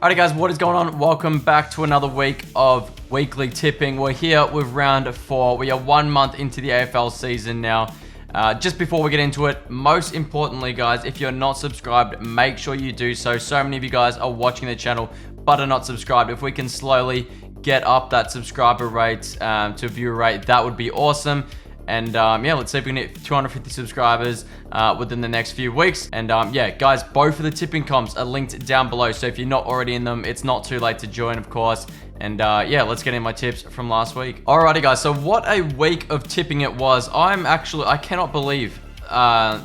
Alright guys, what is going on? Welcome back to another week of weekly tipping. We're here with round 4. We are 1 month into the AFL season now. Just before we get into it, most importantly guys, if you're not subscribed, make sure you do so. So many of you guys are watching the channel but are not subscribed. If we can slowly get up that subscriber rate to viewer rate, that would be awesome. And yeah, let's see if we can hit 250 subscribers within the next few weeks. And yeah, guys, both of the tipping comps are linked down below. So if you're not already in them, it's not too late to join, of course. And yeah, let's get in my tips from last week. Alrighty, guys. So what a week of tipping it was. I cannot believe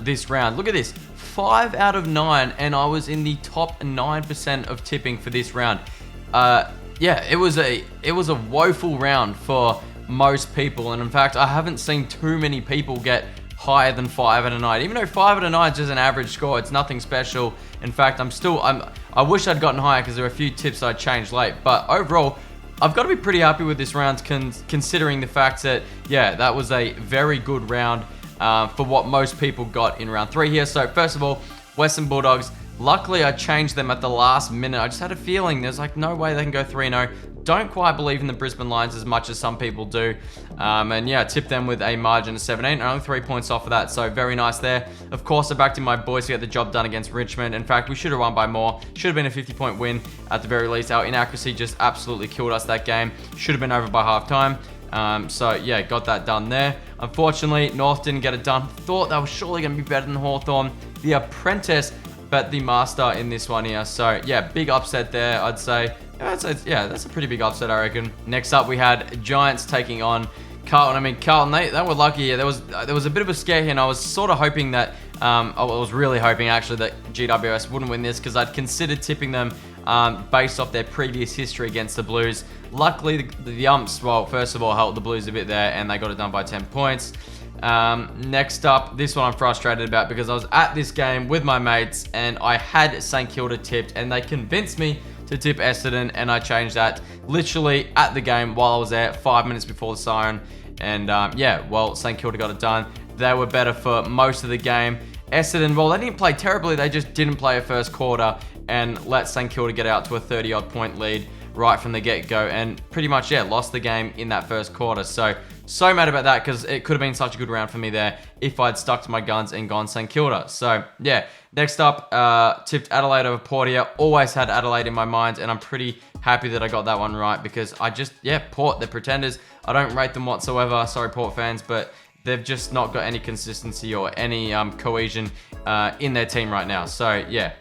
this round. Look at this. 5 out of 9, and I was in the top 9% of tipping for this round. Yeah, it was a woeful round for most people, and in fact I haven't seen too many people get higher than 5 out of 9. Even though 5 out of 9 is just an average score, it's nothing special. In fact, I wish I'd gotten higher because there are a few tips I changed late, but overall I've got to be pretty happy with this round considering the fact that yeah, that was a very good round for what most people got in round 3 here. So first of all, Western Bulldogs, luckily I changed them at the last minute. I just had a feeling there's like no way they can go 3-0. Don't quite believe in the Brisbane Lions as much as some people do. And yeah, tipped them with a margin of 17, only 3 points off of that, so very nice there. Of course, I backed in my boys to get the job done against Richmond. In fact, we should have won by more. Should have been a 50-point win at the very least. Our inaccuracy just absolutely killed us that game. Should have been over by halftime. So yeah, got that done there. Unfortunately, North didn't get it done. Thought that was surely going to be better than Hawthorn. The Apprentice bet the Master in this one here. So yeah, big upset there, I'd say. Yeah, that's a pretty big upset, I reckon. Next up, we had Giants taking on Carlton. I mean, Carlton, they were lucky. Yeah, there was a bit of a scare here, and I was sort of hoping that, I was really hoping actually that GWS wouldn't win this because I'd considered tipping them based off their previous history against the Blues. Luckily, the umps, well, first of all, helped the Blues a bit there, and they got it done by 10 points. Next up, this one I'm frustrated about because I was at this game with my mates, and I had St Kilda tipped, and they convinced me to tip Essendon, and I changed that literally at the game while I was there, 5 minutes before the siren. And yeah, well, St Kilda got it done. They were better for most of the game. Essendon, well, they didn't play terribly, they just didn't play a first quarter and let St Kilda get out to a 30-odd point lead right from the get-go, and pretty much, yeah, lost the game in that first quarter. So mad about that because it could have been such a good round for me there if I'd stuck to my guns and gone St Kilda. So yeah, next up, tipped Adelaide over Port here. Always had Adelaide in my mind, and I'm pretty happy that I got that one right because Port, they're pretenders. I don't rate them whatsoever. Sorry, Port fans, but they've just not got any consistency or any cohesion in their team right now. So yeah.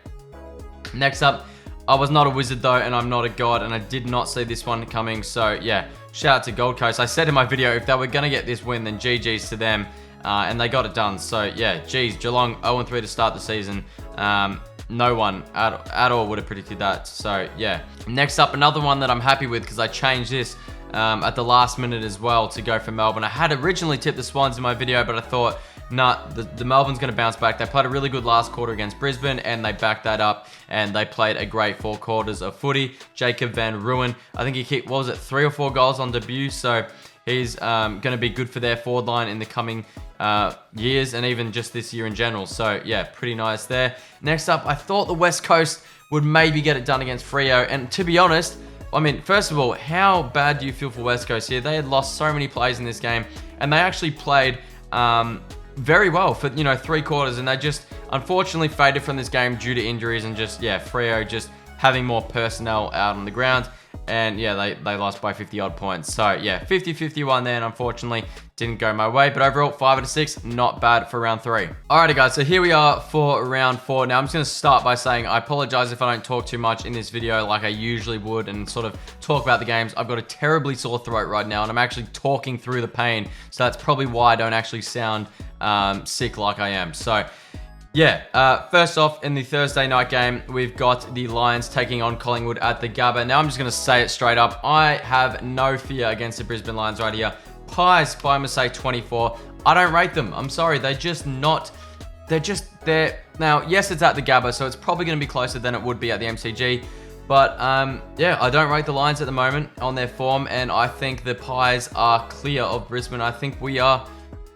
Next up, I was not a wizard though, and I'm not a god, and I did not see this one coming. So yeah, shout out to Gold Coast. I said in my video, if they were going to get this win, then GG's to them, and they got it done. So yeah, geez, Geelong 0-3 to start the season. No one at all would have predicted that. So yeah. Next up, another one that I'm happy with because I changed this at the last minute as well to go for Melbourne. I had originally tipped the Swans in my video, but I thought, nah, the Melbourne's going to bounce back. They played a really good last quarter against Brisbane, and they backed that up, and they played a great 4 quarters of footy. Jacob Van Ruin, I think he kicked, what was it, 3 or 4 goals on debut, so he's going to be good for their forward line in the coming years, and even just this year in general. So yeah, pretty nice there. Next up, I thought the West Coast would maybe get it done against Freo, and to be honest, I mean, first of all, how bad do you feel for West Coast here? They had lost so many plays in this game, and they actually played very well for 3 quarters, and they just unfortunately faded from this game due to injuries and just Freo just having more personnel out on the ground, and yeah, they lost by 50 odd points. So yeah, 50-51 there, and unfortunately didn't go my way, but overall 5 out of 6, not bad for round 3. Alrighty guys, so here we are for round 4. Now I'm just going to start by saying I apologize if I don't talk too much in this video like I usually would and sort of talk about the games. I've got a terribly sore throat right now, and I'm actually talking through the pain, so that's probably why I don't actually sound sick like I am. So yeah, first off, in the Thursday night game, we've got the Lions taking on Collingwood at the Gabba. Now I'm just going to say it straight up, I have no fear against the Brisbane Lions right here. Pies by mistake 24. I don't rate them. I'm sorry, they're now, yes, it's at the Gabba, so it's probably going to be closer than it would be at the MCG. But yeah, I don't rate the Lions at the moment on their form, and I think the Pies are clear of Brisbane. I think we are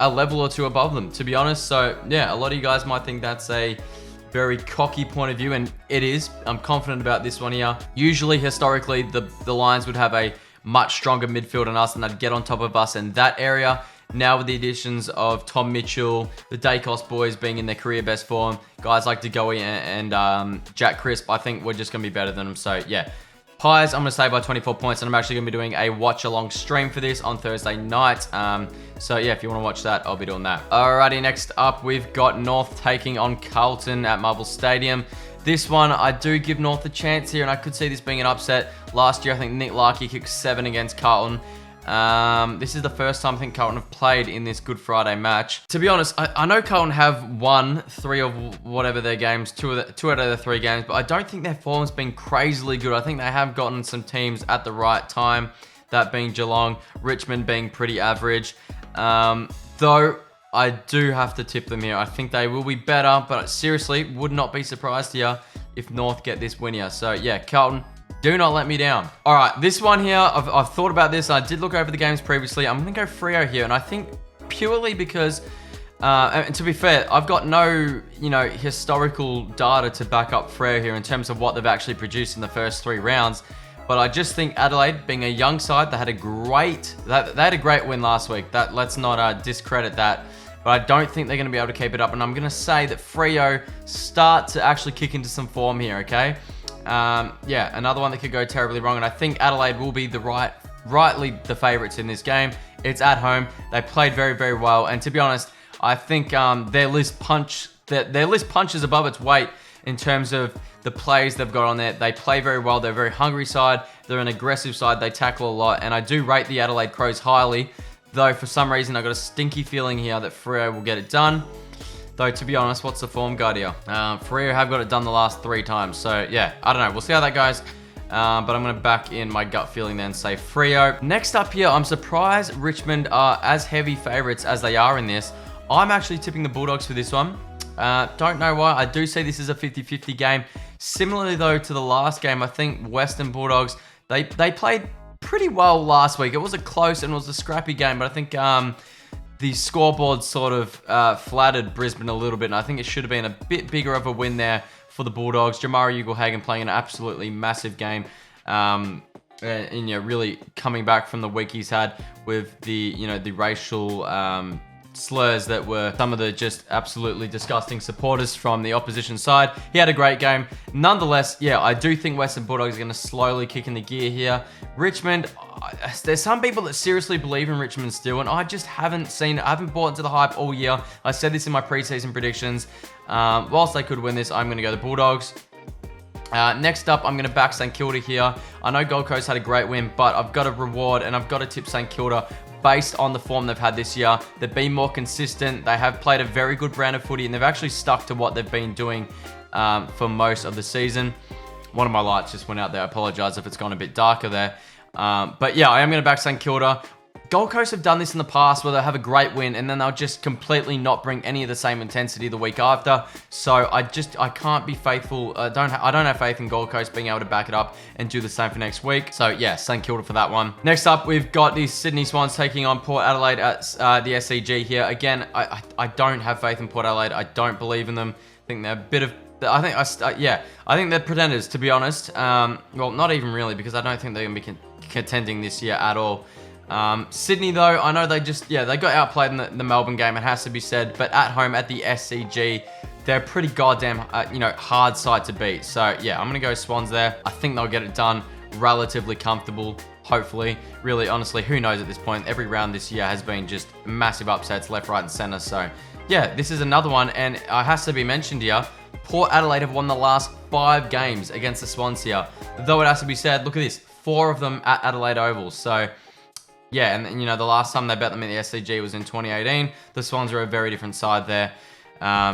a level or two above them, to be honest. So yeah, a lot of you guys might think that's a very cocky point of view, and it is. I'm confident about this one here. Usually, historically, the Lions would have a much stronger midfield than us, and they'd get on top of us in that area. Now with the additions of Tom Mitchell, the Dacos boys being in their career best form, guys like DeGoey and Jack Crisp, I think we're just going to be better than them. So yeah, Pies, I'm going to say by 24 points, and I'm actually going to be doing a watch-along stream for this on Thursday night. So yeah, if you want to watch that, I'll be doing that. Alrighty, next up, we've got North taking on Carlton at Marvel Stadium. This one, I do give North a chance here, and I could see this being an upset. Last year, I think Nick Larkey kicked 7 against Carlton. This is the first time I think Carlton have played in this Good Friday match. To be honest, I know Carlton have won 3 of whatever their games, 2 out of the 3 games, but I don't think their form's been crazily good. I think they have gotten some teams at the right time, that being Geelong, Richmond being pretty average. Though I do have to tip them here. I think they will be better, but seriously, would not be surprised here if North get this win here. So yeah, Carlton, do not let me down. All right, this one here, I've thought about this. I did look over the games previously. I'm going to go Freo here, and I think purely because, and to be fair, I've got no, historical data to back up Freo here in terms of what they've actually produced in the first 3 rounds. But I just think Adelaide, being a young side, they had a great win last week. Let's not discredit that. But I don't think they're going to be able to keep it up. And I'm going to say that Freo start to actually kick into some form here, okay? Yeah, another one that could go terribly wrong, and I think Adelaide will be rightly the favourites in this game. It's at home. They played very, very well, and to be honest, I think their list punches above its weight in terms of the plays they've got on there. They play very well. They're a very hungry side. They're an aggressive side. They tackle a lot, and I do rate the Adelaide Crows highly, though for some reason I've got a stinky feeling here that Freo will get it done. Though, to be honest, what's the form guide here? Freo have got it done the last 3 times. So, yeah, I don't know. We'll see how that goes. But I'm going to back in my gut feeling then, say Freo. Next up here, I'm surprised Richmond are as heavy favourites as they are in this. I'm actually tipping the Bulldogs for this one. Don't know why. I do see this as a 50-50 game. Similarly, though, to the last game, I think Western Bulldogs, they played pretty well last week. It was a close and it was a scrappy game, but I think the scoreboard sort of flattered Brisbane a little bit, and I think it should have been a bit bigger of a win there for the Bulldogs. Jamari Ugle-Hagan playing an absolutely massive game, and really coming back from the week he's had with the racial slurs that were some of the just absolutely disgusting supporters from the opposition side. He had a great game. Nonetheless, yeah, I do think Western Bulldogs are going to slowly kick in the gear here. Richmond, there's some people that seriously believe in Richmond still, and I just haven't bought into the hype all year. I said this in my preseason predictions. Whilst they could win this, I'm going to go the Bulldogs. Next up, I'm going to back St Kilda here. I know Gold Coast had a great win, but I've got to reward and I've got to tip St Kilda based on the form they've had this year. They've been more consistent. They have played a very good brand of footy, and they've actually stuck to what they've been doing for most of the season. One of my lights just went out there. I apologize if it's gone a bit darker there. But yeah, I am going to back St Kilda. Gold Coast have done this in the past where they'll have a great win and then they'll just completely not bring any of the same intensity the week after. So I can't be faithful. I don't have faith in Gold Coast being able to back it up and do the same for next week. So yeah, St Kilda for that one. Next up, we've got the Sydney Swans taking on Port Adelaide at the SCG here. Again, I don't have faith in Port Adelaide. I don't believe in them. I think they're a bit of... I think they're pretenders, to be honest. Well, not even really, because I don't think they're going to be contending this year at all. Sydney, though, I know they got outplayed in the Melbourne game, it has to be said, but at home at the SCG, they're a pretty goddamn, hard side to beat. So, yeah, I'm going to go Swans there. I think they'll get it done relatively comfortable, hopefully. Really, honestly, who knows at this point? Every round this year has been just massive upsets left, right, and center. So, yeah, this is another one, and it has to be mentioned here. Port Adelaide have won the last 5 games against the Swans here. Though it has to be said, look at this, 4 of them at Adelaide Oval. So, yeah, and the last time they bet them in the SCG was in 2018. The Swans are a very different side there.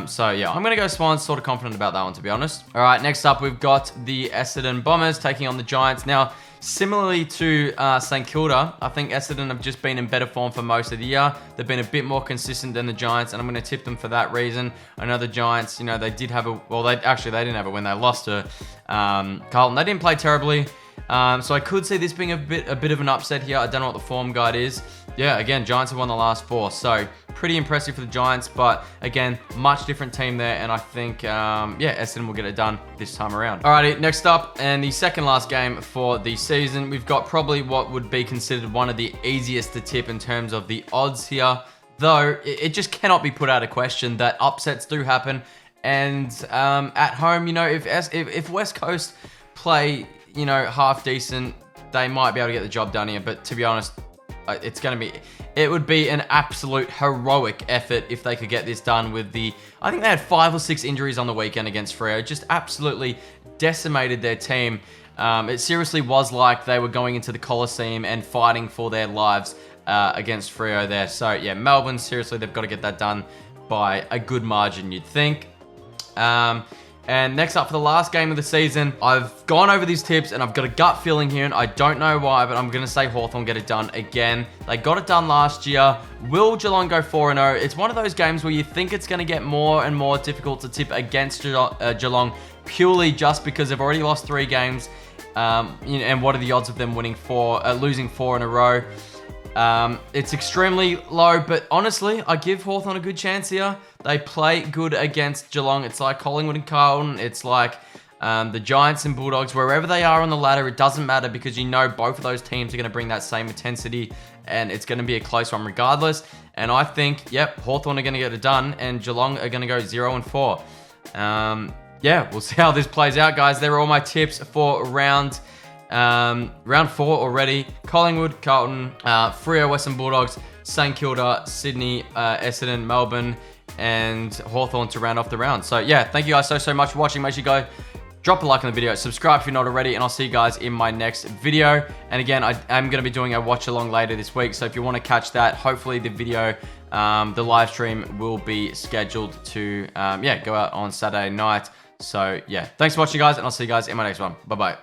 So, yeah, I'm going to go Swans, sort of confident about that one, to be honest. All right, next up, we've got the Essendon Bombers taking on the Giants. Now, similarly to St Kilda, I think Essendon have just been in better form for most of the year. They've been a bit more consistent than the Giants, and I'm going to tip them for that reason. I know the Giants, they did have they didn't have a win. They lost to Carlton. They didn't play terribly. So I could see this being a bit of an upset here. I don't know what the form guide is. Yeah, again, Giants have won the last 4, so pretty impressive for the Giants, but again, much different team there, and I think, yeah, Essendon will get it done this time around. Alrighty, next up, and the second last game for the season, we've got probably what would be considered one of the easiest to tip in terms of the odds here, though it just cannot be put out of question that upsets do happen, and at home, you know, if West Coast play, you know, half decent, they might be able to get the job done here, but to be honest, it would be an absolute heroic effort if they could get this done with I think they had 5 or 6 injuries on the weekend against Freo, just absolutely decimated their team. It seriously was like they were going into the Coliseum and fighting for their lives against Freo there. So yeah, Melbourne, seriously, they've got to get that done by a good margin, you'd think. And next up for the last game of the season, I've gone over these tips and I've got a gut feeling here, and I don't know why, but I'm going to say Hawthorn get it done again. They got it done last year. Will Geelong go 4-0? It's one of those games where you think it's going to get more and more difficult to tip against Geelong purely just because they've already lost 3 games. And what are the odds of them losing 4 in a row? It's extremely low, but honestly, I give Hawthorn a good chance here. They play good against Geelong. It's like Collingwood and Carlton. It's like the Giants and Bulldogs. Wherever they are on the ladder, it doesn't matter because you know both of those teams are going to bring that same intensity, and it's going to be a close one regardless. And I think, yep, Hawthorn are going to get it done, and Geelong are going to go 0-4. Yeah, we'll see how this plays out, guys. There are all my tips for round 4 already. Collingwood, Carlton, Freo, Western Bulldogs, St Kilda, Sydney, Essendon, Melbourne, and Hawthorn to round off the round. So yeah, thank you guys so much for watching. Make sure you go drop a like on the video, subscribe if you're not already, and I'll see you guys in my next video. And again, I am going to be doing a watch along later this week, so if you want to catch that, hopefully the video, the live stream will be scheduled to go out on Saturday night. So yeah, thanks for watching, guys, and I'll see you guys in my next one. Bye bye.